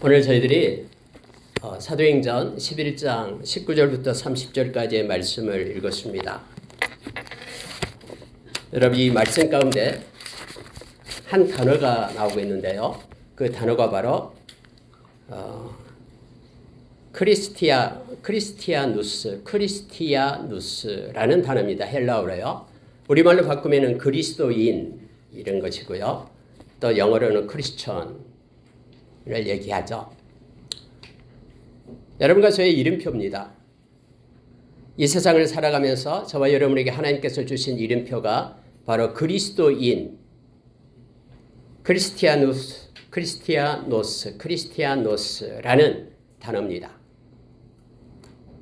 오늘 저희들이 사도행전 11장 19절부터 30절까지의 말씀을 읽었습니다. 여러분, 이 말씀 가운데 한 단어가 나오고 있는데요. 그 단어가 바로 크리스티아누스라는 단어입니다. 헬라어로요. 우리말로 바꾸면은 그리스도인 이런 것이고요. 또 영어로는 크리스천을 얘기하죠. 여러분과 저의 이름표입니다. 이 세상을 살아가면서 저와 여러분에게 하나님께서 주신 이름표가 바로 그리스도인, 크리스티아노스라는 단어입니다.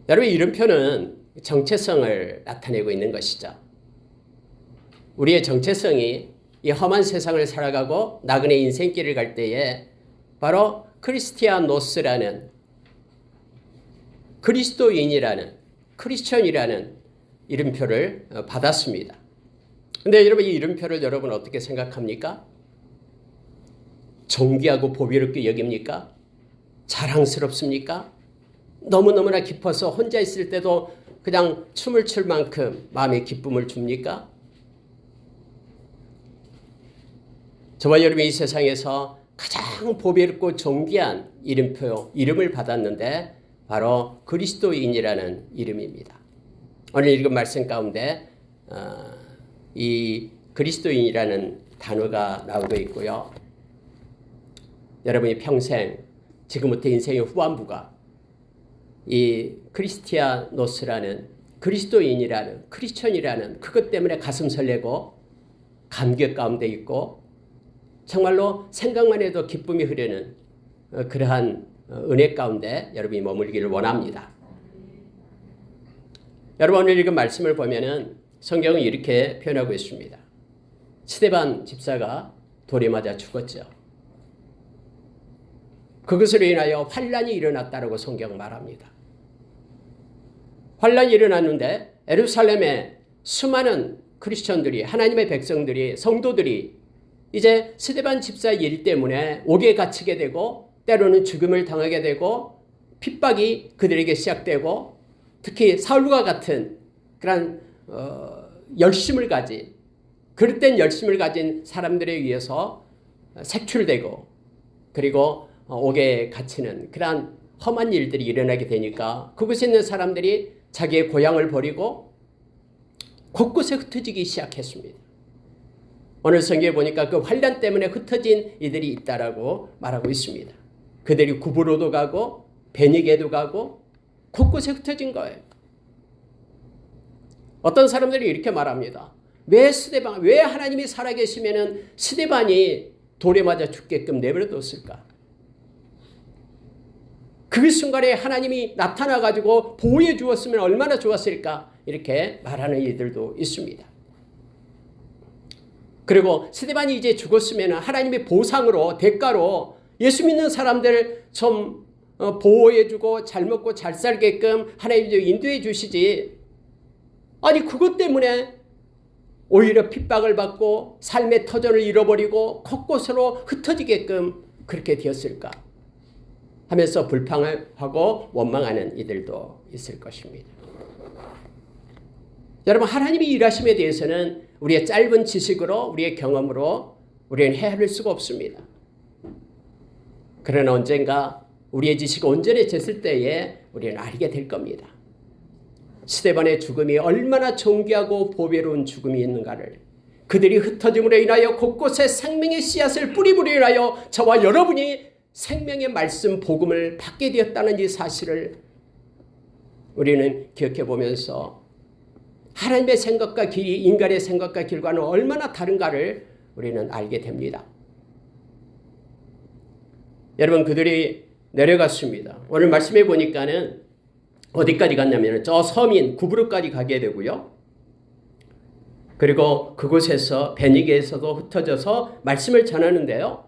여러분, 이름표는 정체성을 나타내고 있는 것이죠. 우리의 정체성이 이 험한 세상을 살아가고 나그네 인생길을 갈 때에 바로 크리스티아노스라는, 그리스도인이라는, 크리스천이라는 이름표를 받았습니다. 근데 여러분, 이 이름표를 여러분 어떻게 생각합니까? 존귀하고 보배롭게 여깁니까? 자랑스럽습니까? 너무너무나 깊어서 혼자 있을 때도 그냥 춤을 출 만큼 마음의 기쁨을 줍니까? 저와 여러분이 이 세상에서 가장 보배롭고 존귀한 이름표, 이름을 받았는데 바로 그리스도인이라는 이름입니다. 오늘 읽은 말씀 가운데 이 그리스도인이라는 단어가 나오고 있고요. 여러분이 평생 지금부터 인생의 후반부가 이 크리스티아노스라는, 그리스도인이라는, 크리스천이라는 그것 때문에 가슴 설레고 감격 가운데 있고 정말로 생각만 해도 기쁨이 흐르는 그러한 은혜 가운데 여러분이 머물기를 원합니다. 여러분, 오늘 읽은 말씀을 보면은 성경은 이렇게 표현하고 있습니다. 스데반 집사가 돌에 맞아 죽었죠. 그것으로 인하여 환란이 일어났다라고 성경은 말합니다. 환란이 일어났는데 예루살렘에 수많은 크리스천들이, 하나님의 백성들이, 성도들이 이제 스데반 집사 일 때문에 옥에 갇히게 되고 때로는 죽음을 당하게 되고 핍박이 그들에게 시작되고 특히 사울과 같은 그런 열심을 가진, 그릇된 열심을 가진 사람들에 의해서 색출되고 그리고 옥에 갇히는 그러한 험한 일들이 일어나게 되니까 그곳에 있는 사람들이 자기의 고향을 버리고 곳곳에 흩어지기 시작했습니다. 오늘 성경에 보니까 그 환란 때문에 흩어진 이들이 있다라고 말하고 있습니다. 그들이 구부로도 가고 베니게도 가고 곳곳에 흩어진 거예요. 어떤 사람들이 이렇게 말합니다. 왜 하나님이 살아계시면은 스데반이 돌에 맞아 죽게끔 내버려뒀을까? 그 순간에 하나님이 나타나가지고 보호해 주었으면 얼마나 좋았을까? 이렇게 말하는 이들도 있습니다. 그리고 스데반이 이제 죽었으면 하나님의 보상으로, 대가로 예수 믿는 사람들 좀 보호해주고 잘 먹고 잘 살게끔 하나님이 인도해 주시지. 아니, 그것 때문에 오히려 핍박을 받고 삶의 터전을 잃어버리고 곳곳으로 흩어지게끔 그렇게 되었을까 하면서 불평을 하고 원망하는 이들도 있을 것입니다. 여러분, 하나님이 일하심에 대해서는 우리의 짧은 지식으로, 우리의 경험으로 우리는 헤아릴 수가 없습니다. 그러나 언젠가 우리의 지식이 온전해졌을 때에 우리는 알게 될 겁니다. 스데반의 죽음이 얼마나 존귀하고 보배로운 죽음이 있는가를, 그들이 흩어짐으로 인하여 곳곳에 생명의 씨앗을 뿌리므로 인하여 저와 여러분이 생명의 말씀 복음을 받게 되었다는 이 사실을 우리는 기억해 보면서 하나님의 생각과 길이 인간의 생각과 길과는 얼마나 다른가를 우리는 알게 됩니다. 여러분, 그들이 내려갔습니다. 오늘 말씀해 보니까는 어디까지 갔냐면 저 서민 구브로까지 가게 되고요. 그리고 그곳에서 베니게에서도 흩어져서 말씀을 전하는데요.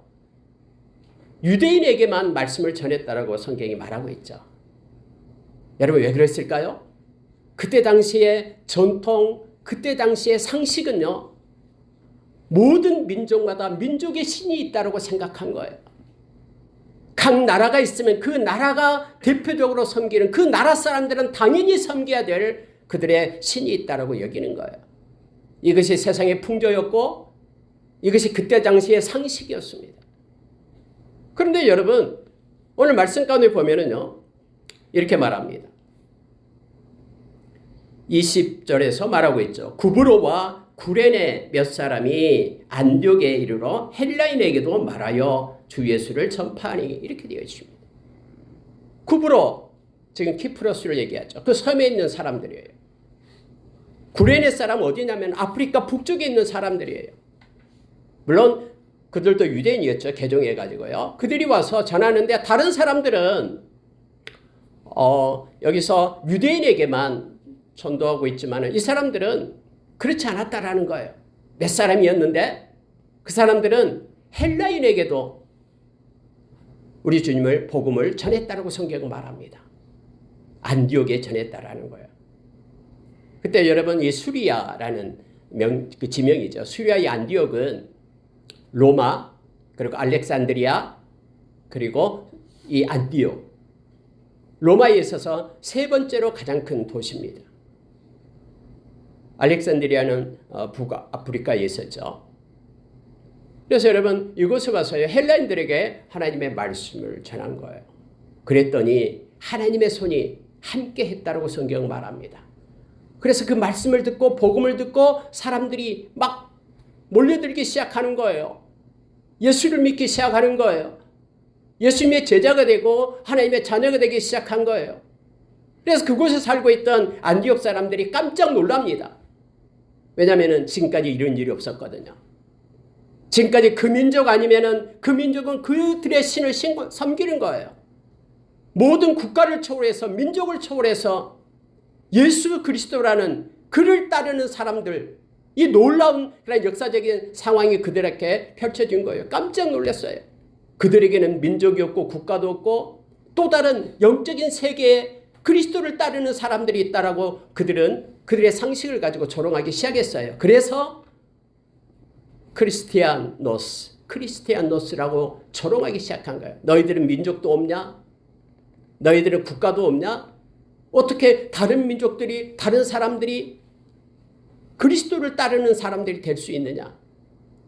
유대인에게만 말씀을 전했다라고 성경이 말하고 있죠. 여러분, 왜 그랬을까요? 그때 당시의 전통, 그때 당시의 상식은요, 모든 민족마다 민족의 신이 있다고 생각한 거예요. 각 나라가 있으면 그 나라가 대표적으로 섬기는 그 나라 사람들은 당연히 섬겨야 될 그들의 신이 있다라고 여기는 거예요. 이것이 세상의 풍조였고 이것이 그때 당시의 상식이었습니다. 그런데 여러분 오늘 말씀 가운데 보면은요 이렇게 말합니다. 20절에서 말하고 있죠. 구브로와 구레네 몇 사람이 안디옥에 이르러 헬라인에게도 말하여 주 예수를 전파하니 이렇게 되어 있습니다. 구브로 지금 키프로스를 얘기하죠. 그 섬에 있는 사람들이에요. 구레네 사람 어디냐면 아프리카 북쪽에 있는 사람들이에요. 물론 그들도 유대인이었죠. 개종해가지고요. 그들이 와서 전하는데 다른 사람들은 여기서 유대인에게만 전도하고 있지만 이 사람들은 그렇지 않았다라는 거예요. 몇 사람이었는데 그 사람들은 헬라인에게도 우리 주님을 복음을 전했다라고 성경은 말합니다. 안디옥에 전했다라는 거예요. 그때 여러분 이 수리아라는 그 지명이죠. 수리아의 안디옥은 로마 그리고 알렉산드리아 그리고 이 안디옥 로마에 있어서 세 번째로 가장 큰 도시입니다. 알렉산드리아는 북아프리카에 있었죠. 그래서 여러분 이곳에 와서요 헬라인들에게 하나님의 말씀을 전한 거예요. 그랬더니 하나님의 손이 함께 했다라고 성경 말합니다. 그래서 그 말씀을 듣고 복음을 듣고 사람들이 막 몰려들기 시작하는 거예요. 예수를 믿기 시작하는 거예요. 예수님의 제자가 되고 하나님의 자녀가 되기 시작한 거예요. 그래서 그곳에 살고 있던 안디옥 사람들이 깜짝 놀랍니다. 왜냐하면 지금까지 이런 일이 없었거든요. 지금까지 그 민족 아니면은 그 민족은 그들의 신을 섬기는 거예요. 모든 국가를 초월해서 민족을 초월해서 예수 그리스도라는 그를 따르는 사람들 이 놀라운 그런 역사적인 상황이 그들에게 펼쳐진 거예요. 깜짝 놀랐어요. 그들에게는 민족이 없고 국가도 없고 또 다른 영적인 세계에 그리스도를 따르는 사람들이 있다라고 그들은 그들의 상식을 가지고 조롱하기 시작했어요. 그래서 크리스티안노스라고 조롱하기 시작한 거예요. 너희들은 민족도 없냐? 너희들은 국가도 없냐? 어떻게 다른 민족들이 다른 사람들이 그리스도를 따르는 사람들이 될 수 있느냐?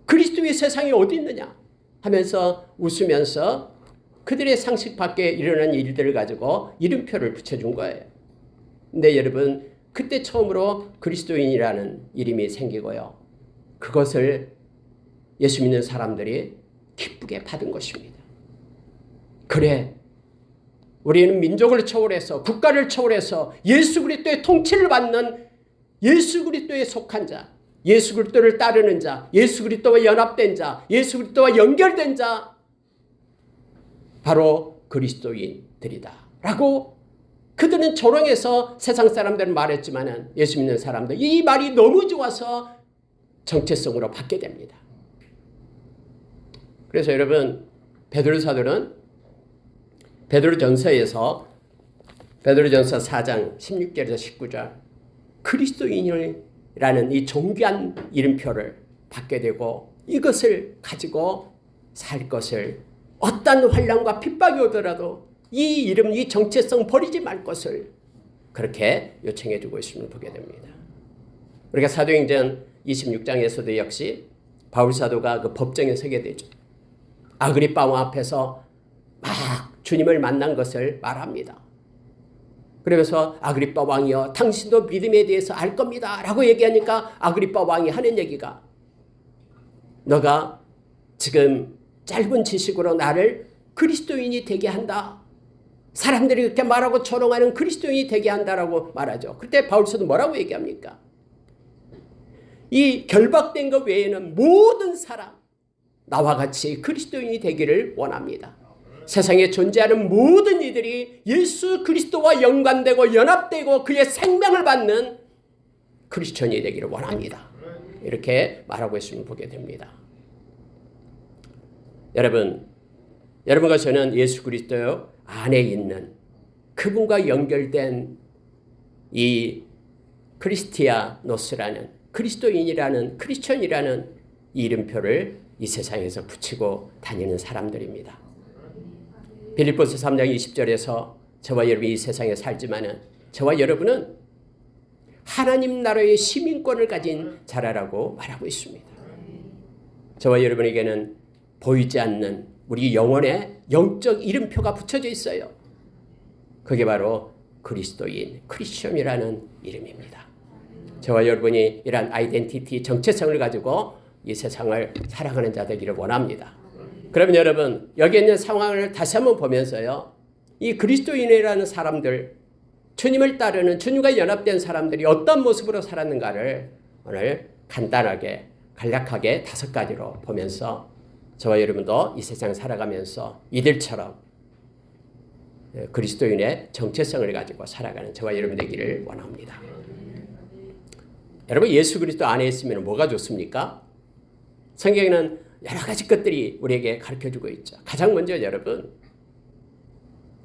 그리스도의 세상이 어디 있느냐? 하면서 웃으면서 그들의 상식 밖에 일어난 일들을 가지고 이름표를 붙여준 거예요. 근데 여러분 그때 처음으로 그리스도인이라는 이름이 생기고요. 그것을 예수 믿는 사람들이 기쁘게 받은 것입니다. 그래 우리는 민족을 초월해서 국가를 초월해서 예수 그리스도의 통치를 받는 예수 그리스도에 속한 자, 예수 그리스도를 따르는 자, 예수 그리스도와 연합된 자, 예수 그리스도와 연결된 자 바로 그리스도인들이다 라고 그들은 조롱해서 세상 사람들은 말했지만 예수 믿는 사람들 이 말이 너무 좋아서 정체성으로 받게 됩니다. 그래서 여러분 베드로 사도는 베드로전서에서 베드로전서 4장 16절에서 19절 그리스도인이라는 이 존귀한 이름표를 받게 되고 이것을 가지고 살 것을 어떤 환난과 핍박이 오더라도 이 이름, 이 정체성 버리지 말 것을 그렇게 요청해 주고 있음을 보게 됩니다. 우리가 사도행전 26장에서도 역시 바울 사도가 그 법정에 서게 되죠. 아그리빠 왕 앞에서 막 주님을 만난 것을 말합니다. 그러면서 아그리빠 왕이여 당신도 믿음에 대해서 알 겁니다 라고 얘기하니까 아그리빠 왕이 하는 얘기가 너가 지금 짧은 지식으로 나를 그리스도인이 되게 한다. 사람들이 그렇게 말하고 조롱하는 그리스도인이 되게 한다라고 말하죠. 그때 바울서도 뭐라고 얘기합니까? 이 결박된 것 외에는 모든 사람 나와 같이 그리스도인이 되기를 원합니다. 세상에 존재하는 모든 이들이 예수 그리스도와 연관되고 연합되고 그의 생명을 받는 크리스천이 되기를 원합니다. 이렇게 말하고 있으면 보게 됩니다. 여러분과 저는 예수 그리스도 안에 있는 그분과 연결된 이 크리스티아노스라는 그리스도인이라는 크리스천이라는 이름표를 이 세상에서 붙이고 다니는 사람들입니다. 빌립보서 3장 20절에서 저와 여러분이 이 세상에 살지만은 저와 여러분은 하나님 나라의 시민권을 가진 자라라고 말하고 있습니다. 저와 여러분에게는 보이지 않는 우리 영혼의 영적 이름표가 붙여져 있어요. 그게 바로 그리스도인, 크리스천이라는 이름입니다. 저와 여러분이 이러한 아이덴티티, 정체성을 가지고 이 세상을 살아가는 자들이기를 원합니다. 그러면 여러분, 여기 있는 상황을 다시 한번 보면서요, 이 그리스도인이라는 사람들, 주님을 따르는, 주님과 연합된 사람들이 어떤 모습으로 살았는가를 오늘 간단하게, 간략하게 5가지로 보면서 저와 여러분도 이 세상 살아가면서 이들처럼 그리스도인의 정체성을 가지고 살아가는 저와 여러분 되기를 원합니다. 여러분, 예수 그리스도 안에 있으면 뭐가 좋습니까? 성경에는 여러 가지 것들이 우리에게 가르쳐주고 있죠. 가장 먼저 여러분,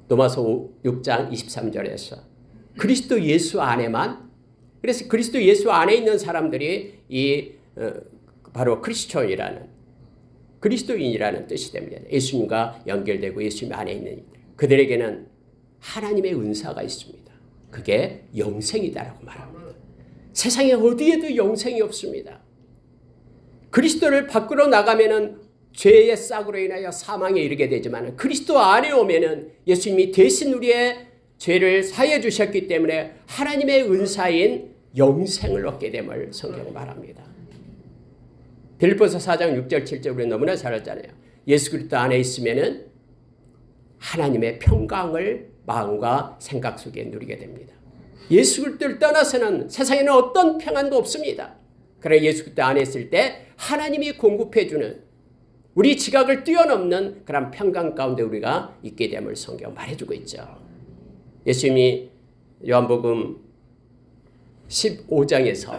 로마서 6장 23절에서 그리스도 예수 안에만, 그래서 그리스도 예수 안에 있는 사람들이 바로 크리스천이라는, 그리스도인이라는 뜻이 됩니다. 예수님과 연결되고 예수님 안에 있는 이들, 그들에게는 하나님의 은사가 있습니다. 그게 영생이다라고 말합니다. 세상에 어디에도 영생이 없습니다. 그리스도를 밖으로 나가면은 죄의 싹으로 인하여 사망에 이르게 되지만 그리스도 안에 오면은 예수님이 대신 우리의 죄를 사해 주셨기 때문에 하나님의 은사인 영생을 얻게 됨을 성경은 말합니다. 빌립보서 4장 6절 7절 우리 너무나 잘 알잖아요. 예수 그리스도 안에 있으면은 하나님의 평강을 마음과 생각 속에 누리게 됩니다. 예수 그리스도를 떠나서는 세상에는 어떤 평안도 없습니다. 그러나 예수 그리스도 안에 있을 때 하나님이 공급해 주는, 우리 지각을 뛰어넘는 그런 평강 가운데 우리가 있게 됨을 성경 말해주고 있죠. 예수님이 요한복음 15장에서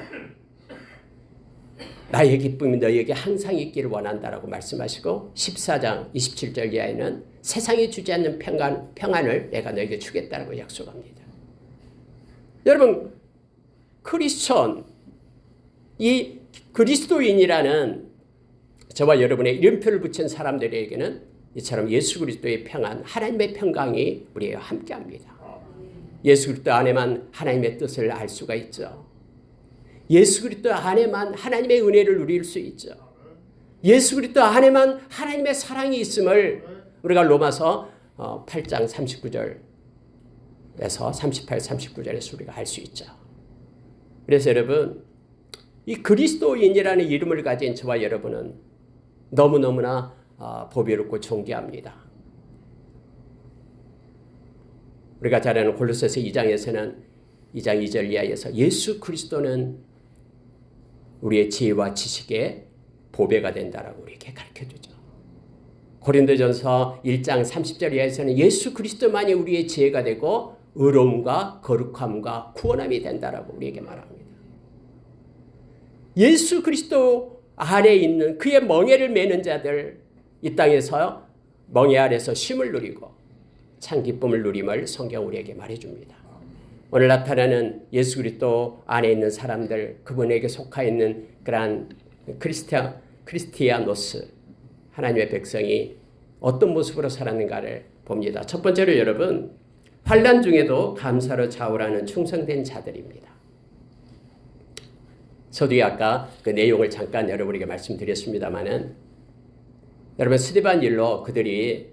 나의 기쁨이 너희에게 항상 있기를 원한다라고 말씀하시고 14장 27절 이하에는 세상이 주지 않는 평안을 내가 너희에게 주겠다라고 약속합니다. 여러분, 크리스천, 이 그리스도인이라는 저와 여러분의 이름표를 붙인 사람들에게는 이처럼 예수 그리스도의 평안, 하나님의 평강이 우리와 함께합니다. 예수 그리스도 안에만 하나님의 뜻을 알 수가 있죠. 예수 그리스도 안에만 하나님의 은혜를 누릴 수 있죠. 예수 그리스도 안에만 하나님의 사랑이 있음을 우리가 로마서 8장 39절에서 38, 39절에서 우리가 알 수 있죠. 그래서 여러분, 이 그리스도인이라는 이름을 가진 저와 여러분은 너무너무나 보배롭고 존귀합니다. 우리가 잘 아는 골로새서 2장에서는 2장 2절 이하에서 예수 그리스도는 우리의 지혜와 지식의 보배가 된다라고 우리에게 가르쳐주죠. 고린도전서 1장 30절 이하에서는 예수 그리스도만이 우리의 지혜가 되고 의로움과 거룩함과 구원함이 된다라고 우리에게 말합니다. 예수 그리스도 안에 있는 그의 멍에를 매는 자들, 이 땅에서 멍에 아래서 쉼을 누리고 참 기쁨을 누림을 성경 우리에게 말해줍니다. 오늘 나타나는 예수 그리스도 안에 있는 사람들, 그분에게 속하 있는 그러한 크리스티아노스, 하나님의 백성이 어떤 모습으로 살았는가를 봅니다. 첫 번째로 여러분, 환난 중에도 감사로 좌우하는 충성된 자들입니다. 저도 아까 그 내용을 잠깐 여러분에게 말씀드렸습니다마는 여러분, 스데반 일로 그들이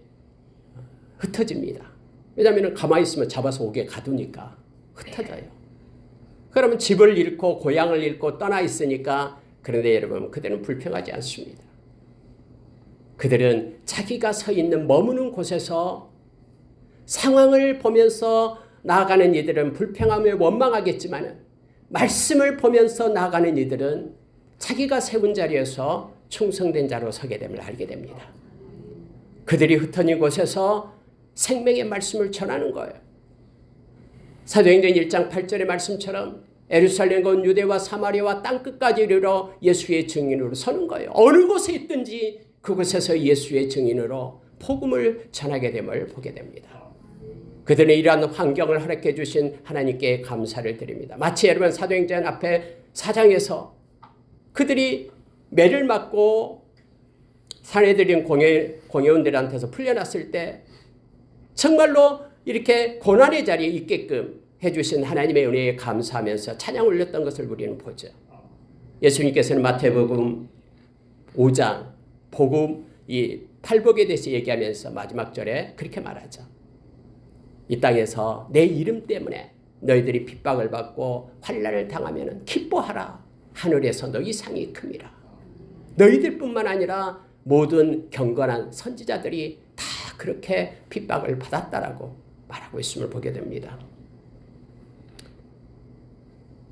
흩어집니다. 왜냐하면 가만히 있으면 잡아서 옥에 가두니까 흩어져요. 그러면 집을 잃고 고향을 잃고 떠나 있으니까, 그런데 여러분, 그들은 불평하지 않습니다. 그들은 자기가 서 있는 머무는 곳에서 상황을 보면서 나아가는 이들은 불평하며 원망하겠지만 말씀을 보면서 나아가는 이들은 자기가 세운 자리에서 충성된 자로 서게 됨을 알게 됩니다. 그들이 흩어진 곳에서 생명의 말씀을 전하는 거예요. 사도행전 1장 8절의 말씀처럼 예루살렘과 온 유대와 사마리아와 땅끝까지 이르러 예수의 증인으로 서는 거예요. 어느 곳에 있든지 그곳에서 예수의 증인으로 복음을 전하게 됨을 보게 됩니다. 그들은 이러한 환경을 허락해 주신 하나님께 감사를 드립니다. 마치 여러분 사도행전 앞에 4장에서 그들이 매를 맞고 사내들인 공회원들한테서 풀려났을 때 정말로 이렇게 고난의 자리에 있게끔 해주신 하나님의 은혜에 감사하면서 찬양 올렸던 것을 우리는 보죠. 예수님께서는 마태복음 5장 복음 이 팔복에 대해서 얘기하면서 마지막 절에 그렇게 말하죠. 이 땅에서 내 이름 때문에 너희들이 핍박을 받고 환난을 당하면 기뻐하라. 하늘에서 너희 상이 큽니다. 너희들뿐만 아니라 모든 경건한 선지자들이 다 그렇게 핍박을 받았다라고 말하고 있음을 보게 됩니다.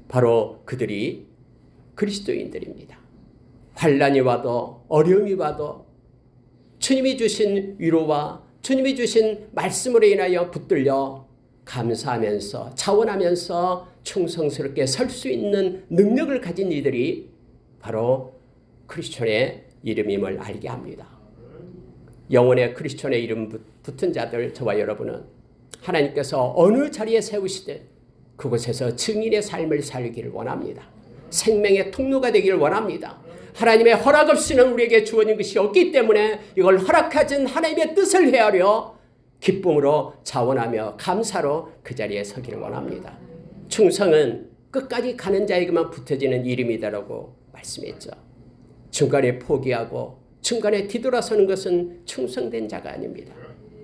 바로 그들이 그리스도인들입니다. 환난이 와도 어려움이 와도 주님이 주신 위로와 주님이 주신 말씀으로 인하여 붙들려 감사하면서 자원하면서 충성스럽게 설 수 있는 능력을 가진 이들이 바로 크리스천의 이름임을 알게 합니다. 영혼의 크리스천의 이름 붙은 자들 저와 여러분은 하나님께서 어느 자리에 세우시든 그곳에서 증인의 삶을 살기를 원합니다. 생명의 통로가 되기를 원합니다. 하나님의 허락 없이는 우리에게 주어진 것이 없기 때문에 이걸 허락하신 하나님의 뜻을 헤아려 기쁨으로 자원하며 감사로 그 자리에 서기를 원합니다. 충성은 끝까지 가는 자에게만 붙어지는 이름이다라고 말씀했죠. 중간에 포기하고 중간에 뒤돌아서는 것은 충성된 자가 아닙니다.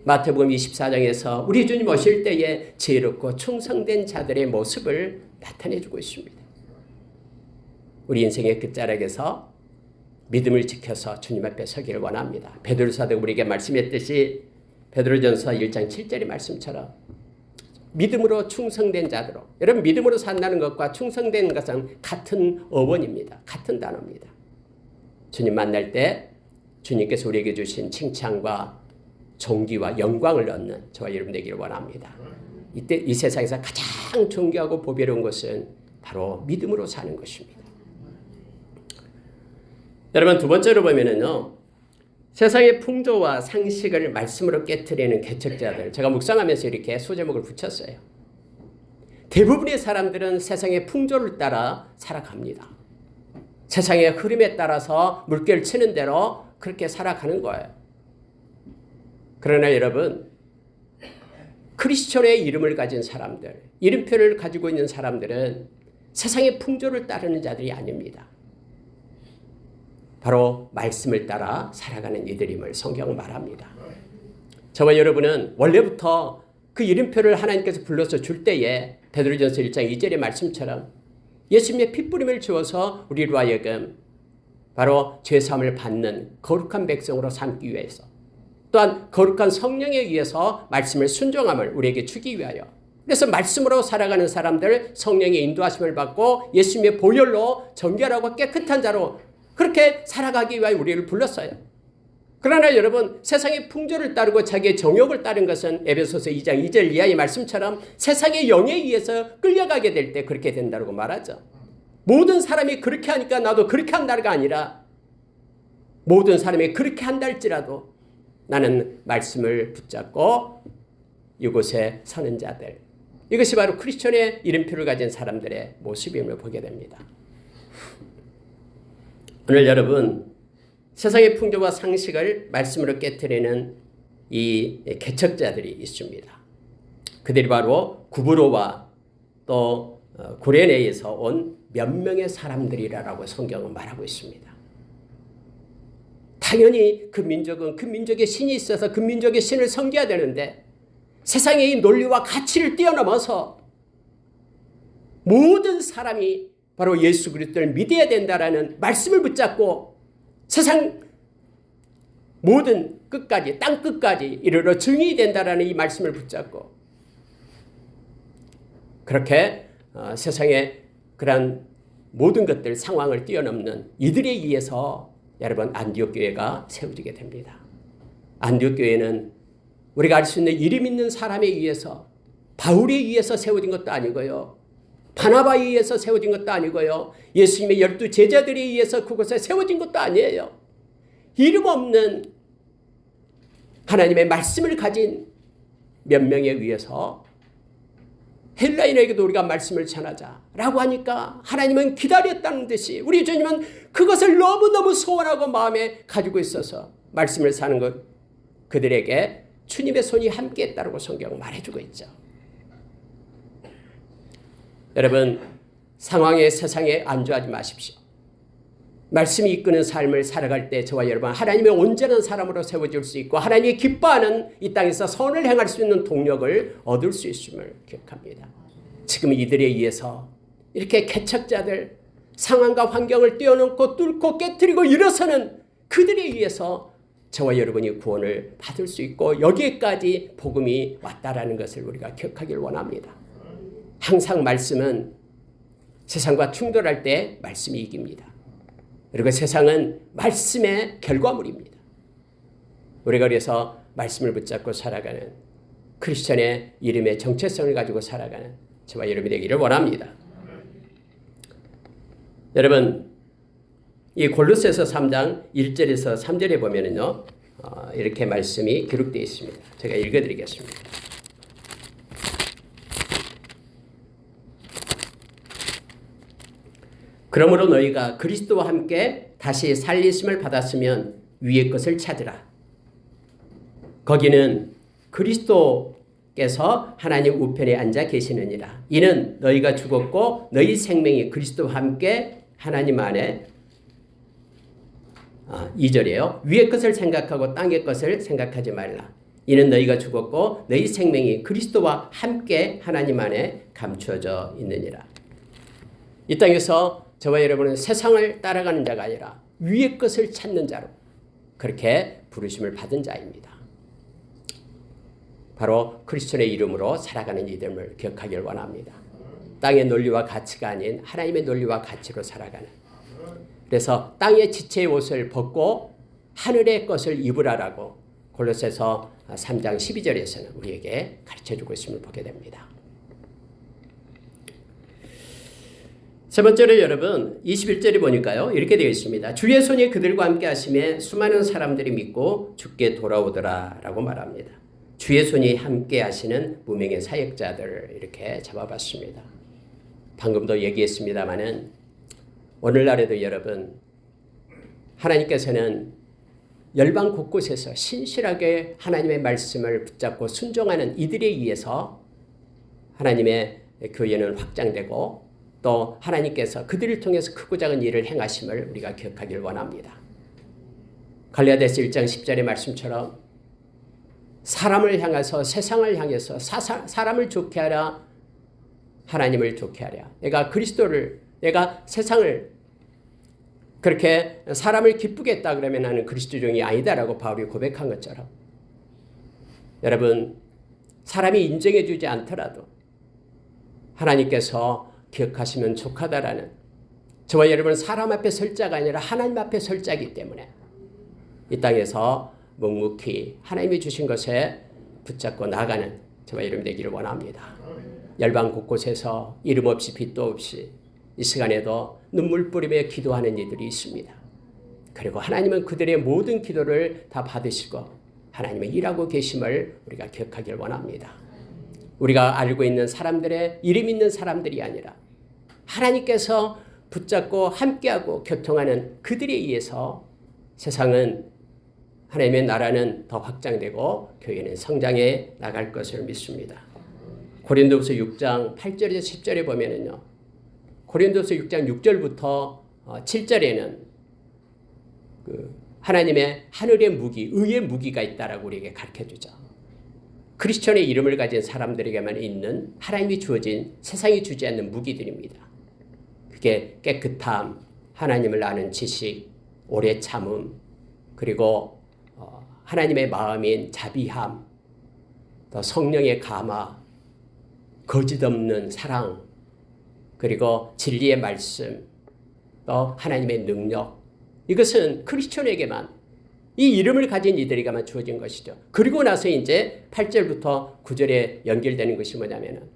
마태복음 24장에서 우리 주님 오실 때에 지혜롭고 충성된 자들의 모습을 나타내주고 있습니다. 우리 인생의 끝자락에서 믿음을 지켜서 주님 앞에 서기를 원합니다. 베드로 사도가 우리에게 말씀했듯이 베드로전서 1장 7절의 말씀처럼 믿음으로 충성된 자들로, 여러분 믿음으로 산다는 것과 충성된 것은 같은 어원입니다. 같은 단어입니다. 주님 만날 때 주님께서 우리에게 주신 칭찬과 존귀와 영광을 얻는 저와 여러분 되기를 원합니다. 이때 이 세상에서 가장 존귀하고 보배로운 것은 바로 믿음으로 사는 것입니다. 여러분 두 번째로 보면은요, 세상의 풍조와 상식을 말씀으로 깨트리는 개척자들, 제가 묵상하면서 이렇게 소제목을 붙였어요. 대부분의 사람들은 세상의 풍조를 따라 살아갑니다. 세상의 흐름에 따라서 물결 치는 대로 그렇게 살아가는 거예요. 그러나 여러분, 크리스천의 이름을 가진 사람들, 이름표를 가지고 있는 사람들은 세상의 풍조를 따르는 자들이 아닙니다. 바로 말씀을 따라 살아가는 이들임을 성경은 말합니다. 저와 여러분은 원래부터 그 이름표를 하나님께서 불러서 줄 때에 베드로전서 1장 2절의 말씀처럼 예수님의 핏부림을 주어서 우리로 하여금 바로 죄사함을 받는 거룩한 백성으로 삼기 위해서, 또한 거룩한 성령에 의해서 말씀을 순종함을 우리에게 주기 위하여, 그래서 말씀으로 살아가는 사람들, 성령의 인도하심을 받고 예수님의 보혈로 정결하고 깨끗한 자로 그렇게 살아가기 위하여 우리를 불렀어요. 그러나 여러분, 세상의 풍조를 따르고 자기의 정욕을 따른 것은 에베소서 2장 2절 이하의 말씀처럼 세상의 영에 의해서 끌려가게 될 때 그렇게 된다고 말하죠. 모든 사람이 그렇게 하니까 나도 그렇게 한다가 아니라 모든 사람이 그렇게 한다 할지라도 나는 말씀을 붙잡고 이곳에 서는 자들, 이것이 바로 크리스천의 이름표를 가진 사람들의 모습임을 보게 됩니다. 오늘 여러분, 세상의 풍조와 상식을 말씀으로 깨트리는 이 개척자들이 있습니다. 그들이 바로 구브로와 또 구레네에서 온 몇 명의 사람들이라고 성경은 말하고 있습니다. 당연히 그 민족은 그 민족의 신이 있어서 그 민족의 신을 섬겨야 되는데 세상의 이 논리와 가치를 뛰어넘어서 모든 사람이 바로 예수 그리스도를 믿어야 된다라는 말씀을 붙잡고 세상 모든 끝까지, 땅 끝까지 이르러 증인이 된다라는 이 말씀을 붙잡고 그렇게 세상의 그런 모든 것들, 상황을 뛰어넘는 이들에 의해서 여러분 안디옥 교회가 세워지게 됩니다. 안디옥 교회는 우리가 알 수 있는 이름 있는 사람에 의해서, 바울에 의해서 세워진 것도 아니고요, 바나바에 의해서 세워진 것도 아니고요, 예수님의 12 제자들에 의해서 그곳에 세워진 것도 아니에요. 이름 없는 하나님의 말씀을 가진 몇 명에 의해서 헬라인에게도 우리가 말씀을 전하자라고 하니까 하나님은 기다렸다는 듯이 우리 주님은 그것을 너무너무 소원하고 마음에 가지고 있어서 말씀을 사는 것, 그들에게 주님의 손이 함께했다고 성경 말해주고 있죠. 여러분, 상황에 세상에 안주하지 마십시오. 말씀이 이끄는 삶을 살아갈 때 저와 여러분 하나님의 온전한 사람으로 세워질 수 있고 하나님이 기뻐하는 이 땅에서 선을 행할 수 있는 동력을 얻을 수 있음을 기억합니다. 지금 이들에 의해서 이렇게 개척자들 상황과 환경을 뛰어넘고 뚫고 깨뜨리고 일어서는 그들에 의해서 저와 여러분이 구원을 받을 수 있고 여기에까지 복음이 왔다라는 것을 우리가 기억하길 원합니다. 항상 말씀은 세상과 충돌할 때 말씀이 이깁니다. 그리고 세상은 말씀의 결과물입니다. 우리가 그래서 말씀을 붙잡고 살아가는 크리스천의 이름의 정체성을 가지고 살아가는 저와 여러분이 되기를 원합니다. 여러분, 이 골로새서 3장 1절에서 3절에 보면은요, 이렇게 말씀이 기록되어 있습니다. 제가 읽어드리겠습니다. 그러므로 너희가 그리스도와 함께 다시 살리심을 받았으면 위의 것을 찾으라. 거기는 그리스도께서 하나님 우편에 앉아 계시느니라. 이는 너희가 죽었고 너희 생명이 그리스도와 함께 하나님 안에 2절이에요. 위의 것을 생각하고 땅의 것을 생각하지 말라. 이는 너희가 죽었고 너희 생명이 그리스도와 함께 하나님 안에 감추어져 있느니라. 이 땅에서 저와 여러분은 세상을 따라가는 자가 아니라 위의 것을 찾는 자로 그렇게 부르심을 받은 자입니다. 바로 크리스천의 이름으로 살아가는 이됨을 기억하길 원합니다. 땅의 논리와 가치가 아닌 하나님의 논리와 가치로 살아가는. 그래서 땅의 지체의 옷을 벗고 하늘의 것을 입으라라고 골로새서 3장 12절에서는 우리에게 가르쳐주고 있음을 보게 됩니다. 세 번째로 여러분 21절에 보니까요 이렇게 되어 있습니다. 주의 손이 그들과 함께 하심에 수많은 사람들이 믿고 주께 돌아오더라 라고 말합니다. 주의 손이 함께 하시는 무명의 사역자들을 이렇게 잡아봤습니다. 방금도 얘기했습니다마는 오늘날에도 여러분 하나님께서는 열방 곳곳에서 신실하게 하나님의 말씀을 붙잡고 순종하는 이들에 의해서 하나님의 교회는 확장되고 또 하나님께서 그들을 통해서 크고 작은 일을 행하심을 우리가 기억하길 원합니다. 갈라디아서 1장 10절의 말씀처럼 사람을 향해서 세상을 향해서 사람을 좋게 하라 하나님을 좋게 하랴. 내가 세상을 그렇게 사람을 기쁘게 했다 그러면 나는 그리스도 종이 아니다라고 바울이 고백한 것처럼 여러분 사람이 인정해 주지 않더라도 하나님께서 기억하시면 족하다라는 저와 여러분은 사람 앞에 설 자가 아니라 하나님 앞에 설 자이기 때문에 이 땅에서 묵묵히 하나님이 주신 것에 붙잡고 나가는 저와 여러분 되기를 원합니다. 열방 곳곳에서 이름 없이 빛도 없이 이 시간에도 눈물 뿌리며 기도하는 이들이 있습니다. 그리고 하나님은 그들의 모든 기도를 다 받으시고 하나님의 일하고 계심을 우리가 기억하길 원합니다. 우리가 알고 있는 사람들의 이름 있는 사람들이 아니라 하나님께서 붙잡고 함께하고 교통하는 그들에 의해서 세상은 하나님의 나라는 더 확장되고 교회는 성장해 나갈 것을 믿습니다. 고린도후서 6장 8절에서 10절에 보면은요. 고린도후서 6장 6절부터 7절에는 하나님의 하늘의 무기, 의의 무기가 있다라고 우리에게 가르쳐주죠. 크리스천의 이름을 가진 사람들에게만 있는 하나님이 주어진 세상이 주지 않는 무기들입니다. 그게 깨끗함, 하나님을 아는 지식, 오래 참음, 그리고 하나님의 마음인 자비함, 또 성령의 감화, 거짓 없는 사랑, 그리고 진리의 말씀, 또 하나님의 능력. 이것은 크리스천에게만 이 이름을 가진 이들에게만 주어진 것이죠. 그리고 나서 이제 8절부터 9절에 연결되는 것이 뭐냐면은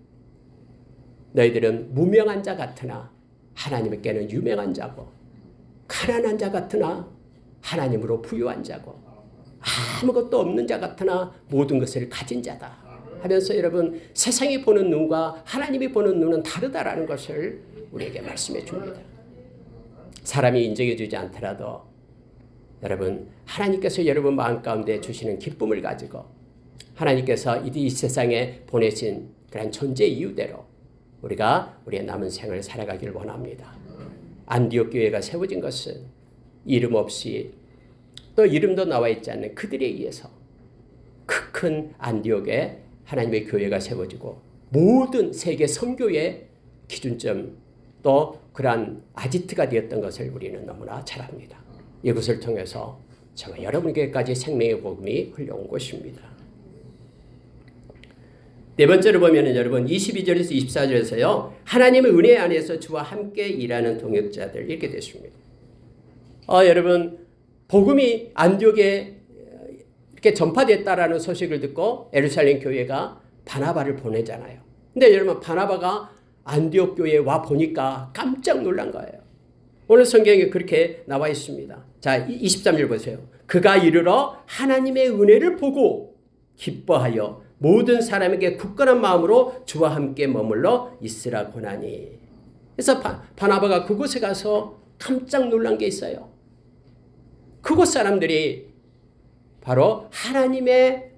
너희들은 무명한 자 같으나 하나님께는 유명한 자고 가난한 자 같으나 하나님으로 부유한 자고 아무것도 없는 자 같으나 모든 것을 가진 자다 하면서 여러분 세상이 보는 눈과 하나님이 보는 눈은 다르다라는 것을 우리에게 말씀해 줍니다. 사람이 인정해 주지 않더라도 여러분 하나님께서 여러분 마음 가운데 주시는 기쁨을 가지고 하나님께서 이 세상에 보내신 그런 존재 이유대로 우리가 우리의 남은 생을 살아가길 원합니다. 안디옥 교회가 세워진 것은 이름 없이 또 이름도 나와 있지 않는 그들에 의해서 그 큰 안디옥에 하나님의 교회가 세워지고 모든 세계 선교의 기준점 또 그러한 아지트가 되었던 것을 우리는 너무나 잘 압니다. 이것을 통해서 정말 여러분에게까지 생명의 복음이 흘러온 것입니다. 네 번째로 보면은 여러분 22절에서 24절에서요. 하나님의 은혜 안에서 주와 함께 일하는 동역자들 이렇게 됐습니다. 여러분 복음이 안디옥에 이렇게 전파됐다라는 소식을 듣고 예루살렘 교회가 바나바를 보내잖아요. 근데 여러분 바나바가 안디옥 교회에 와 보니까 깜짝 놀란 거예요. 오늘 성경에 그렇게 나와 있습니다. 자, 23절 보세요. 그가 이르러 하나님의 은혜를 보고 기뻐하여 모든 사람에게 굳건한 마음으로 주와 함께 머물러 있으라 고나니. 그래서 바나바가 그곳에 가서 깜짝 놀란 게 있어요. 그곳 사람들이 바로 하나님의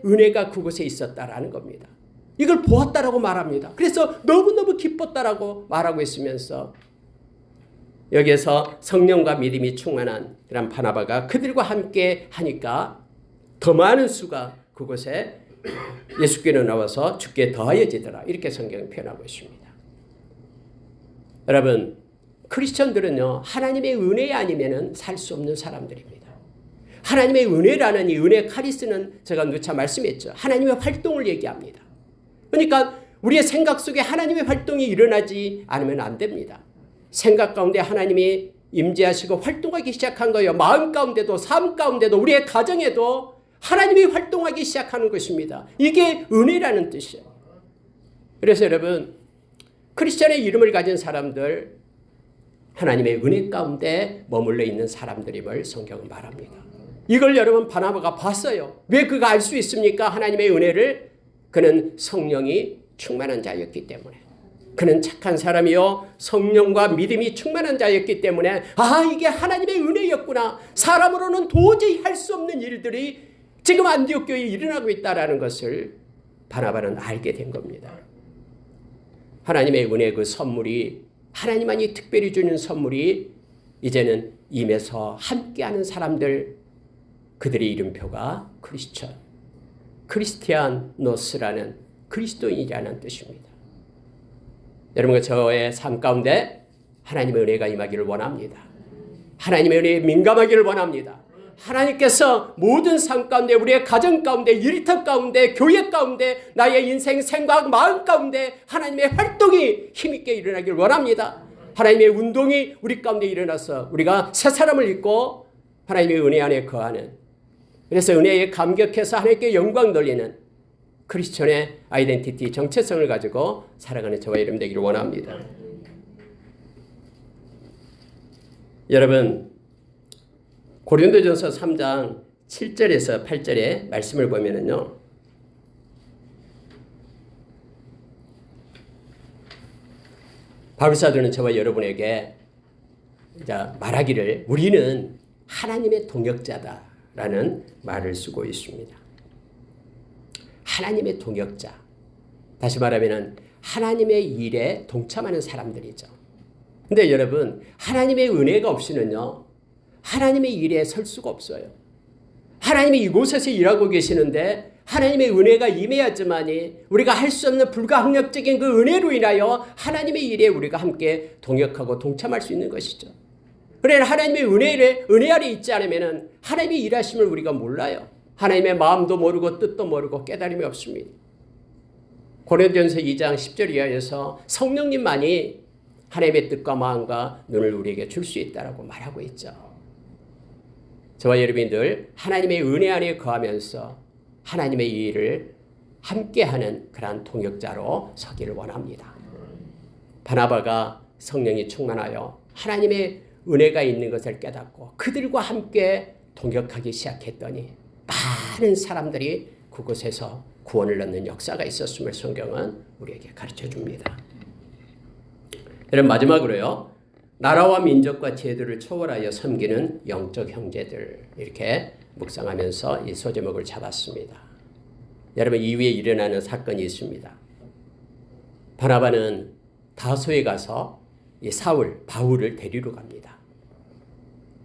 은혜가 그곳에 있었다라는 겁니다. 이걸 보았다라고 말합니다. 그래서 너무너무 기뻤다라고 말하고 있으면서 여기에서 성령과 믿음이 충만한 그런 바나바가 그들과 함께 하니까 더 많은 수가 그곳에 예수께로 나와서 주께 더하여지더라. 이렇게 성경이 표현하고 있습니다. 여러분, 크리스천들은요, 하나님의 은혜 아니면은 살 수 없는 사람들입니다. 하나님의 은혜라는 이 은혜 카리스는 제가 누차 말씀했죠. 하나님의 활동을 얘기합니다. 그러니까 우리의 생각 속에 하나님의 활동이 일어나지 않으면 안 됩니다. 생각 가운데 하나님이 임재하시고 활동하기 시작한 거예요. 마음 가운데도 삶 가운데도 우리의 가정에도 하나님이 활동하기 시작하는 것입니다. 이게 은혜라는 뜻이에요. 그래서 여러분 크리스천의 이름을 가진 사람들 하나님의 은혜 가운데 머물러 있는 사람들임을 성경은 말합니다. 이걸 여러분 바나바가 봤어요. 왜 그가 알 수 있습니까? 하나님의 은혜를. 그는 성령이 충만한 자였기 때문에. 그는 착한 사람이요 성령과 믿음이 충만한 자였기 때문에 이게 하나님의 은혜였구나. 사람으로는 도저히 할 수 없는 일들이 지금 안디옥 교회에 일어나고 있다는 것을 바나바는 알게 된 겁니다. 하나님의 은혜 그 선물이 하나님만이 특별히 주는 선물이 이제는 임해서 함께하는 사람들 그들의 이름표가 크리스티아노스라는 그리스도인이라는 뜻입니다. 여러분 저의 삶 가운데 하나님의 은혜가 임하기를 원합니다. 하나님의 은혜에 민감하기를 원합니다. 하나님께서 모든 삶 가운데 우리의 가정 가운데 일터 가운데 교회 가운데 나의 인생 생각 마음 가운데 하나님의 활동이 힘있게 일어나기를 원합니다. 하나님의 운동이 우리 가운데 일어나서 우리가 새 사람을 입고 하나님의 은혜 안에 거하는 그래서 은혜에 감격해서 하나님께 영광 돌리는 크리스천의 아이덴티티 정체성을 가지고 살아가는 저와 여러분 되기를 원합니다. 여러분 고린도전서 3장 7절에서 8절의 말씀을 보면은요. 바울 사도는 저와 여러분에게 말하기를 우리는 하나님의 동역자다라는 말을 쓰고 있습니다. 하나님의 동역자. 다시 말하면 하나님의 일에 동참하는 사람들이죠. 근데 여러분 하나님의 은혜가 없이는요. 하나님의 일에 설 수가 없어요. 하나님이 이곳에서 일하고 계시는데 하나님의 은혜가 임해야지만이 우리가 할 수 없는 불가항력적인 그 은혜로 인하여 하나님의 일에 우리가 함께 동역하고 동참할 수 있는 것이죠. 그러나 하나님의 은혜 아래 있지 않으면 하나님의 일하심을 우리가 몰라요. 하나님의 마음도 모르고 뜻도 모르고 깨달음이 없습니다. 고린도전서 2장 10절 이하에서 성령님만이 하나님의 뜻과 마음과 눈을 우리에게 줄 수 있다라고 말하고 있죠. 저와 여러분이 늘 하나님의 은혜 안에 거하면서 하나님의 일을 함께하는 그러한 동역자로 서기를 원합니다. 바나바가 성령이 충만하여 하나님의 은혜가 있는 것을 깨닫고 그들과 함께 동역하기 시작했더니 많은 사람들이 그곳에서 구원을 얻는 역사가 있었음을 성경은 우리에게 가르쳐 줍니다. 여러분 마지막으로요. 나라와 민족과 제도를 초월하여 섬기는 영적 형제들 이렇게 묵상하면서 이 소제목을 잡았습니다. 여러분, 이후에 일어나는 사건이 있습니다. 바나바는 다소에 가서 이 바울을 데리러 갑니다.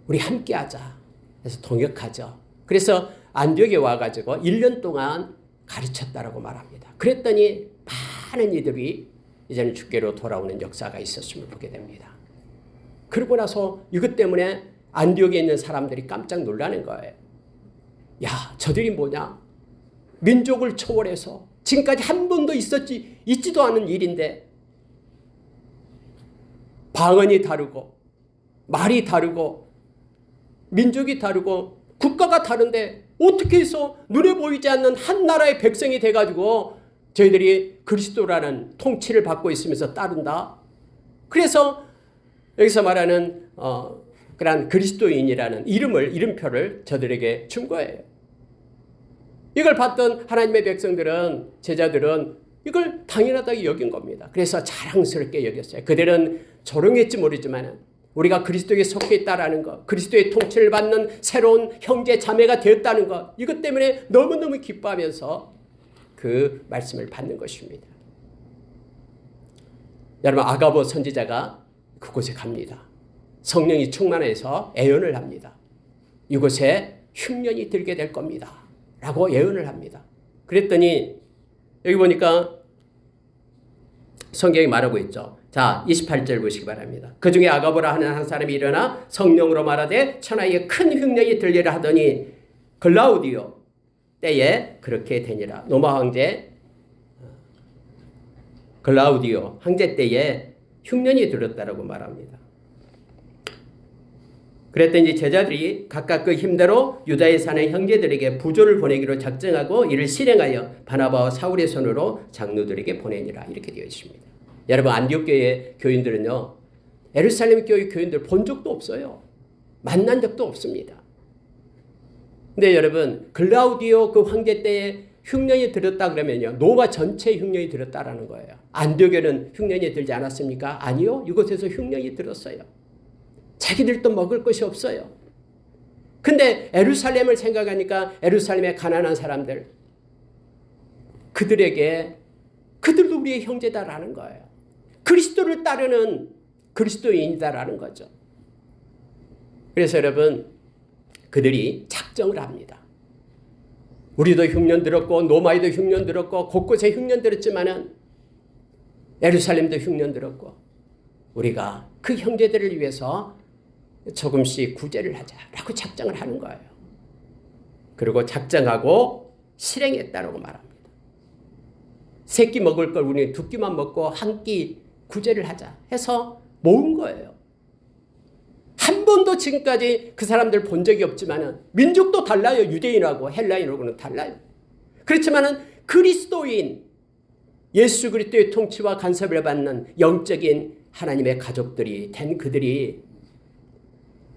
우리 함께 하자. 그래서 동역하죠. 그래서 안디옥에 와가지고 1년 동안 가르쳤다라고 말합니다. 그랬더니 많은 이들이 이제는 주께로 돌아오는 역사가 있었음을 보게 됩니다. 그러고 나서 이것 때문에 안디옥에 있는 사람들이 깜짝 놀라는 거예요. 야, 저들이 뭐냐? 민족을 초월해서 지금까지 한 번도 있지도 않은 일인데 방언이 다르고 말이 다르고 민족이 다르고 국가가 다른데 어떻게 해서 눈에 보이지 않는 한 나라의 백성이 돼가지고 저희들이 그리스도라는 통치를 받고 있으면서 따른다. 그래서 여기서 말하는 그런 그리스도인이라는 이름표를 저들에게 준 거예요. 이걸 봤던 하나님의 백성들은, 제자들은 이걸 당연하다고 여긴 겁니다. 그래서 자랑스럽게 여겼어요. 그들은 조롱했지 모르지만 우리가 그리스도에 속해 있다라는 것, 그리스도의 통치를 받는 새로운 형제 자매가 되었다는 것, 이것 때문에 너무너무 기뻐하면서 그 말씀을 받는 것입니다. 여러분, 아가보 선지자가 그곳에 갑니다. 성령이 충만해서 예언을 합니다. 이곳에 흉년이 들게 될 겁니다. 라고 예언을 합니다. 그랬더니 여기 보니까 성경이 말하고 있죠. 자, 28절 보시기 바랍니다. 그 중에 아가보라 하는 한 사람이 일어나 성령으로 말하되 천하에 큰 흉년이 들리라 하더니 글라우디오 때에 그렇게 되니라. 로마 황제 글라우디오 황제 때에 흉년이 들었다라고 말합니다. 그랬더니 제자들이 각각 그 힘대로 유다에 사는 형제들에게 부조를 보내기로 작정하고 이를 실행하여 바나바와 사울의 손으로 장로들에게 보내니라. 이렇게 되어 있습니다. 여러분, 안디옥 교회 교인들은요, 예루살렘 교회 교인들 본 적도 없어요. 만난 적도 없습니다. 근데 여러분, 글라우디오 그 황제 때에 흉년이 들었다 그러면요, 로마 전체에 흉년이 들었다라는 거예요. 안디옥에는 흉년이 들지 않았습니까? 아니요, 이곳에서 흉년이 들었어요. 자기들도 먹을 것이 없어요. 근데 예루살렘을 생각하니까 예루살렘의 가난한 사람들, 그들도 우리의 형제다라는 거예요. 그리스도를 따르는 그리스도인이다라는 거죠. 그래서 여러분, 그들이 작정을 합니다. 우리도 흉년 들었고 노마이도 흉년 들었고 곳곳에 흉년 들었지만은 예루살렘도 흉년 들었고 우리가 그 형제들을 위해서 조금씩 구제를 하자라고 작정을 하는 거예요. 그리고 작정하고 실행했다라고 말합니다. 세 끼 먹을 걸 우리는 두 끼만 먹고 한 끼 구제를 하자 해서 모은 거예요. 한 번도 지금까지 그 사람들 본 적이 없지만은 민족도 달라요. 유대인하고 헬라인하고는 달라요. 그렇지만은 그리스도인 예수 그리스도의 통치와 간섭을 받는 영적인 하나님의 가족들이 된 그들이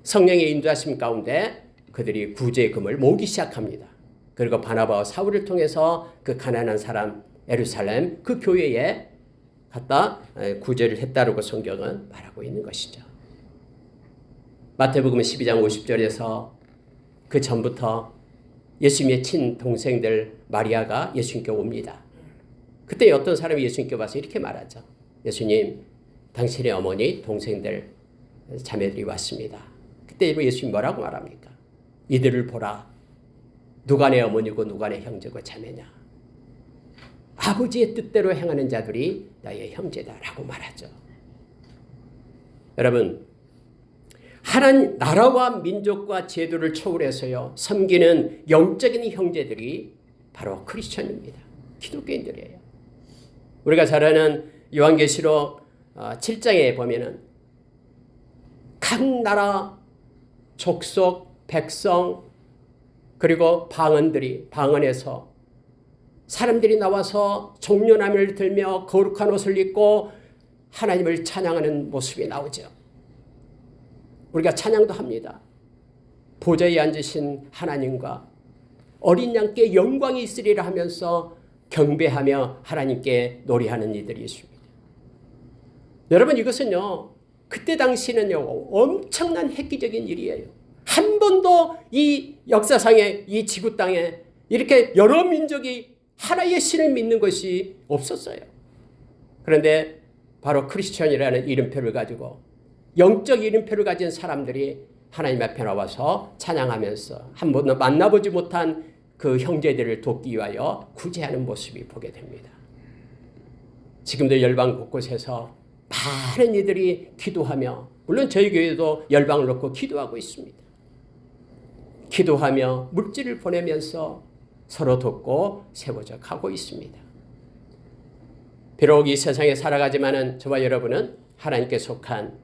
성령의 인도하심 가운데 그들이 구제금을 모으기 시작합니다. 그리고 바나바와 사울을 통해서 그 가난한 사람 예루살렘 그 교회에 갖다 구제를 했다라고 성경은 말하고 있는 것이죠. 마태복음 12장 50절에서 그 전부터 예수님의 친동생들 마리아가 예수님께 옵니다. 그때 어떤 사람이 예수님께 와서 이렇게 말하죠. 예수님, 당신의 어머니, 동생들, 자매들이 왔습니다. 그때 예수님 뭐라고 말합니까? 이들을 보라. 누가 내 어머니고 누가 내 형제고 자매냐. 아버지의 뜻대로 행하는 자들이 나의 형제다라고 말하죠. 여러분, 하나님 나라와 민족과 제도를 초월해서요 섬기는 영적인 형제들이 바로 크리스천입니다. 기독교인들이에요. 우리가 잘 아는 요한계시록 7장에 보면은 각 나라 족속 백성 그리고 방언에서 사람들이 나와서 종려나무를 들며 거룩한 옷을 입고 하나님을 찬양하는 모습이 나오죠. 우리가 찬양도 합니다. 보좌에 앉으신 하나님과 어린 양께 영광이 있으리라 하면서 경배하며 하나님께 노래하는 이들이 있습니다. 여러분, 이것은요 그때 당시는요 엄청난 획기적인 일이에요. 한 번도 이 역사상에 이 지구 땅에 이렇게 여러 민족이 하나의 신을 믿는 것이 없었어요. 그런데 바로 크리스천이라는 이름표를 가지고 영적 이름표를 가진 사람들이 하나님 앞에 나와서 찬양하면서 한 번도 만나보지 못한 그 형제들을 돕기 위하여 구제하는 모습이 보게 됩니다. 지금도 열방 곳곳에서 많은 이들이 기도하며, 물론 저희 교회도 열방을 놓고 기도하고 있습니다. 기도하며 물질을 보내면서 서로 돕고 세워져 가고 있습니다. 비록 이 세상에 살아가지만은 저와 여러분은 하나님께 속한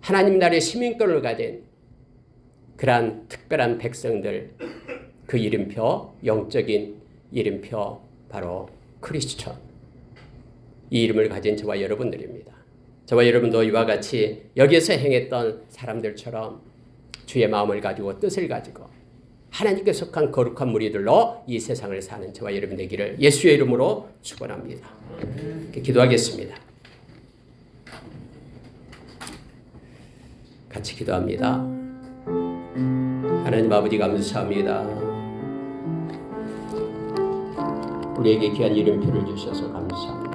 하나님 나라의 시민권을 가진 그러한 특별한 백성들, 그 이름표, 영적인 이름표 바로 크리스천, 이 이름을 가진 저와 여러분들입니다. 저와 여러분도 이와 같이 여기에서 행했던 사람들처럼 주의 마음을 가지고 뜻을 가지고 하나님께 속한 거룩한 무리들로 이 세상을 사는 저와 여러분 되기를 예수의 이름으로 축원합니다. 기도하겠습니다. 같이 기도합니다. 하나님 아버지 감사합니다. 우리에게 귀한 이름표를 주셔서 감사합니다.